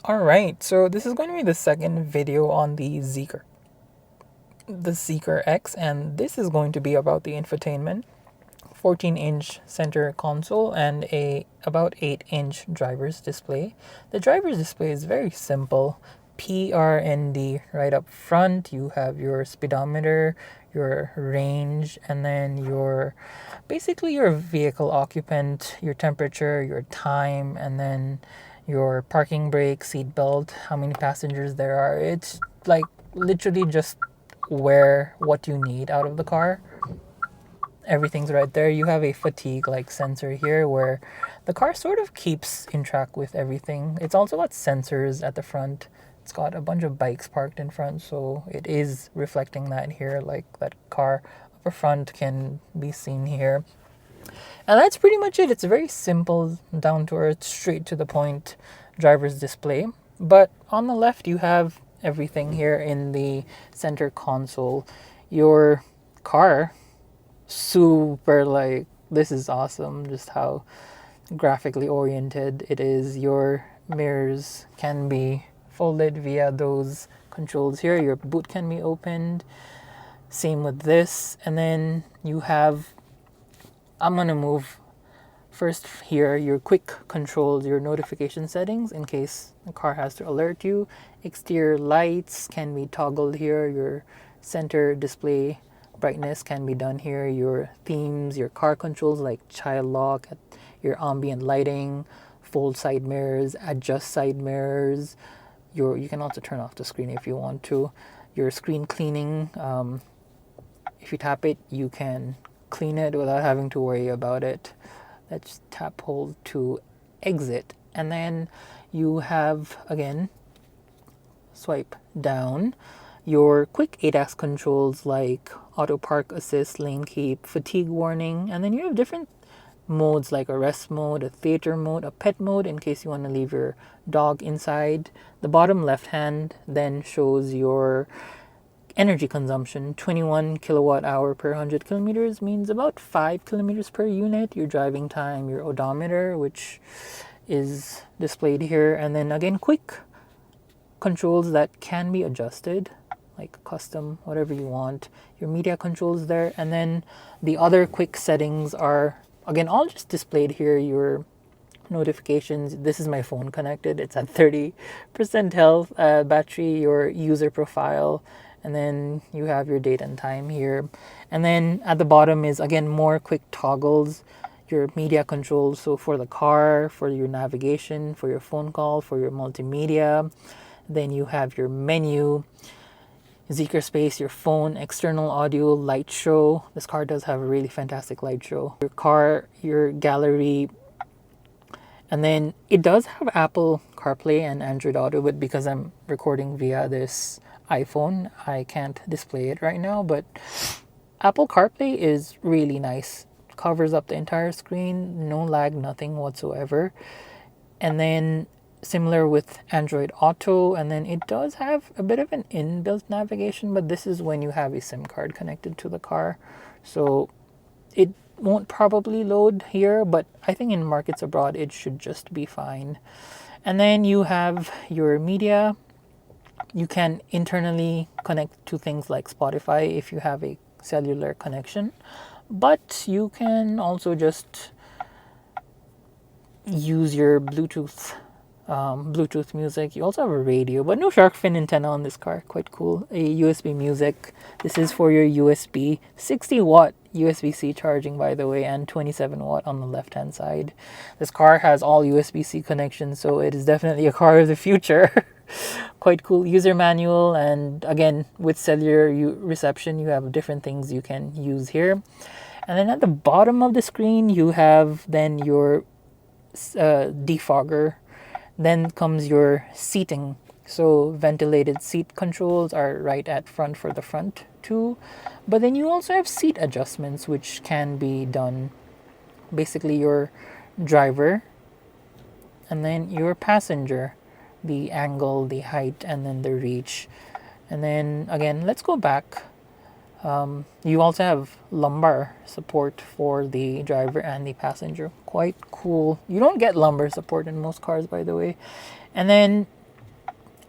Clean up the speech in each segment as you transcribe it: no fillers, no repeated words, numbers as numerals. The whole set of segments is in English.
Alright, so this is going to be the second video on the Zeekr X, and this is going to be about the infotainment. 14-inch center console and a about 8-inch driver's display. The driver's display is very simple. PRND right up front. You have your speedometer, your range, and then your basically your vehicle occupant, your temperature, your time, and then your parking brake, seat belt, how many passengers there are. It's like literally just what you need out of the car. Everything's right there. You have a fatigue like sensor here where the car sort of keeps in track with everything. It's also got sensors at the front. It's got a bunch of bikes parked in front, so it is reflecting that here, like that car up the front can be seen here. And that's pretty much it. It's a very simple, down to earth, straight to the point driver's display. But on the left, you have everything here in the center console. Your car, super like, this is awesome, just how graphically oriented it is. Your mirrors can be folded via those controls here. Your boot can be opened. Same with this. And then you have, I'm going to move first here, your quick controls, your notification settings in case the car has to alert you. Exterior lights can be toggled here. Your center display brightness can be done here. Your themes, your car controls like child lock, your ambient lighting, fold side mirrors, adjust side mirrors. You can also turn off the screen if you want to. Your screen cleaning, if you tap it, you can clean it without having to worry about it. Let's tap hold to exit. And then you have, again, swipe down, your quick ADAS controls like auto park assist, lane keep, fatigue warning, and then you have different modes like a rest mode, a theater mode, a pet mode in case you want to leave your dog inside. The bottom left hand then shows your energy consumption. 21 kilowatt hour per 100 kilometers means about 5 kilometers per unit. Your driving time, your odometer, which is displayed here, and then again quick controls that can be adjusted, like custom, whatever you want. Your media controls there, and then the other quick settings are again all just displayed here. Your notifications, this is my phone connected, it's at 30% health, battery, your user profile, and then you have your date and time here. And then at the bottom is again more quick toggles, your media controls, so for the car, for your navigation, for your phone call, for your multimedia. Then you have your menu, Zeekr Space, your phone, external audio, light show. This car does have a really fantastic light show. Your car, your gallery, and then it does have Apple CarPlay and Android Auto, but because I'm recording via this iPhone, I can't display it right now. But Apple CarPlay is really nice. Covers up the entire screen, no lag, nothing whatsoever. And then similar with Android Auto, and then it does have a bit of an inbuilt navigation, but this is when you have a SIM card connected to the car. So it won't probably load here, but I think in markets abroad it should just be fine. And then you have your media. You can internally connect to things like Spotify if you have a cellular connection, but you can also just use your Bluetooth music. You also have a radio, but no shark fin antenna on this car. Quite cool. A USB music. This is for your USB 60 watt USB-C charging, by the way, and 27 watt on the left hand side. This car has all USB-C connections, so it is definitely a car of the future. Quite cool user manual, and again with cellular reception you have different things you can use here. And then at the bottom of the screen you have then your defogger. Then comes your seating. So ventilated seat controls are right at front for the front too. But then you also have seat adjustments which can be done. Basically your driver and then your passenger. The angle, the height, and then the reach. And then again, let's go back. You also have lumbar support for the driver and the passenger. Quite cool. You don't get lumbar support in most cars, by the way. And then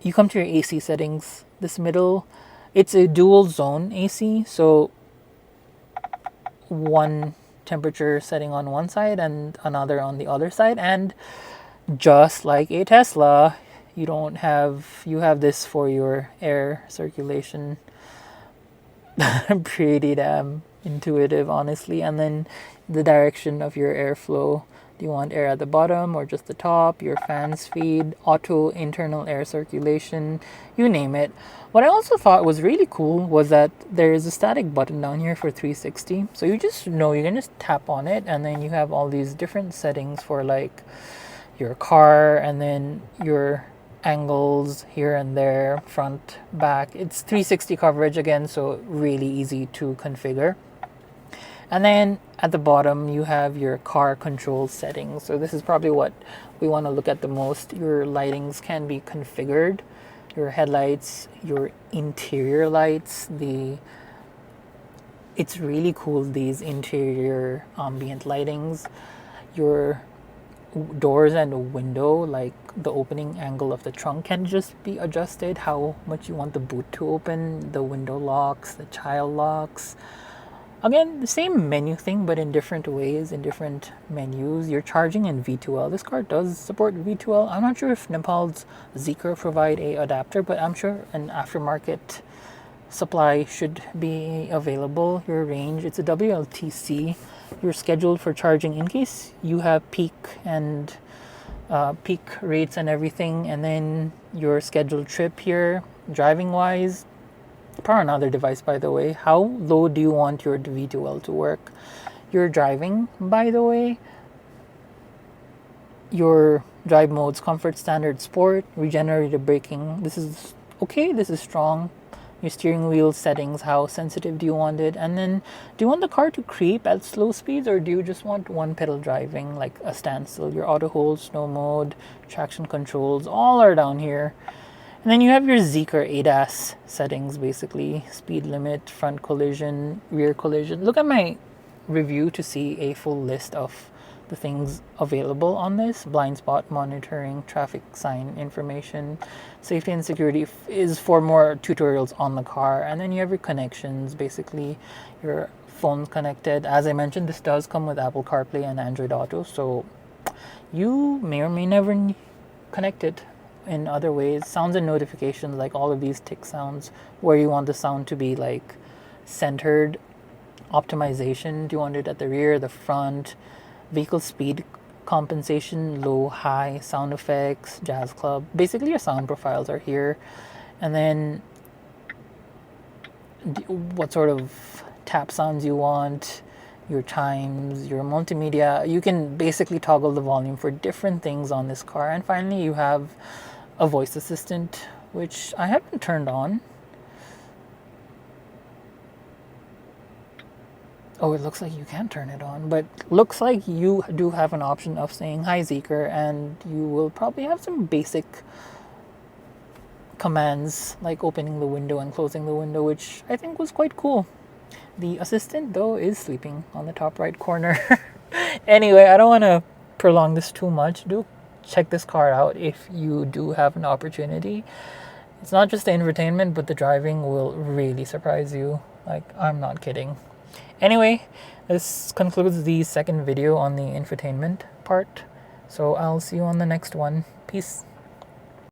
you come to your AC settings. This middle, it's a dual zone AC, so one temperature setting on one side and another on the other side. And just like a Tesla, you have this for your air circulation. Pretty damn intuitive, honestly. And then the direction of your airflow. Do you want air at the bottom or just the top? Your fan speed, auto internal air circulation, you name it. What I also thought was really cool was that there is a static button down here for 360. So you just know you can just tap on it, and then you have all these different settings for like your car, and then your angles here and there, front, back. It's 360 coverage again, so really easy to configure. And then at the bottom, you have your car control settings. So this is probably what we want to look at the most. Your lightings can be configured, your headlights, your interior lights. It's really cool, these interior ambient lightings. Your doors and a window, like the opening angle of the trunk, can just be adjusted how much you want the boot to open. The window locks, the child locks. Again, the same menu thing, but in different ways, in different menus. Your charging and V2L. This car does support V2L. I'm not sure if Nepal's Zeekr provide a adapter, but I'm sure an aftermarket supply should be available. Your range, it's a WLTC. You're scheduled for charging in case you have peak rates and everything. And then your scheduled trip here, driving wise. Power another device, by the way. How low do you want your V2L to work? Your driving, by the way. Your drive modes, comfort, standard, sport, regenerative braking. This is okay, this is strong. Your steering wheel settings, how sensitive do you want it? And then, do you want the car to creep at slow speeds, or do you just want one pedal driving, like a standstill? Your auto hold, snow mode, traction controls, all are down here. And then you have your Zeekr ADAS settings, basically. Speed limit, front collision, rear collision. Look at my review to see a full list of the things available on this. Blind spot monitoring, traffic sign information, safety and security is for more tutorials on the car. And then you have your connections, basically your phone's connected. As I mentioned, this does come with Apple CarPlay and Android Auto, so you may or may never connect it in other ways. Sounds and notifications, like all of these tick sounds, where you want the sound to be like centered. Optimization, do you want it at the rear, the front? Vehicle speed compensation, low, high, sound effects, jazz club. Basically your sound profiles are here. And then what sort of tap sounds you want, your chimes, your multimedia. You can basically toggle the volume for different things on this car. And finally you have a voice assistant, which I haven't turned on. Oh, it looks like you can turn it on, but looks like you do have an option of saying hi Zeekr, and you will probably have some basic commands like opening the window and closing the window, which I think was quite cool. The assistant, though, is sleeping on the top right corner. Anyway, I don't want to prolong this too much. Do check this car out if you do have an opportunity. It's not just the infotainment, but the driving will really surprise you. Like, I'm not kidding. Anyway, this concludes the second video on the infotainment part. So I'll see you on the next one. Peace.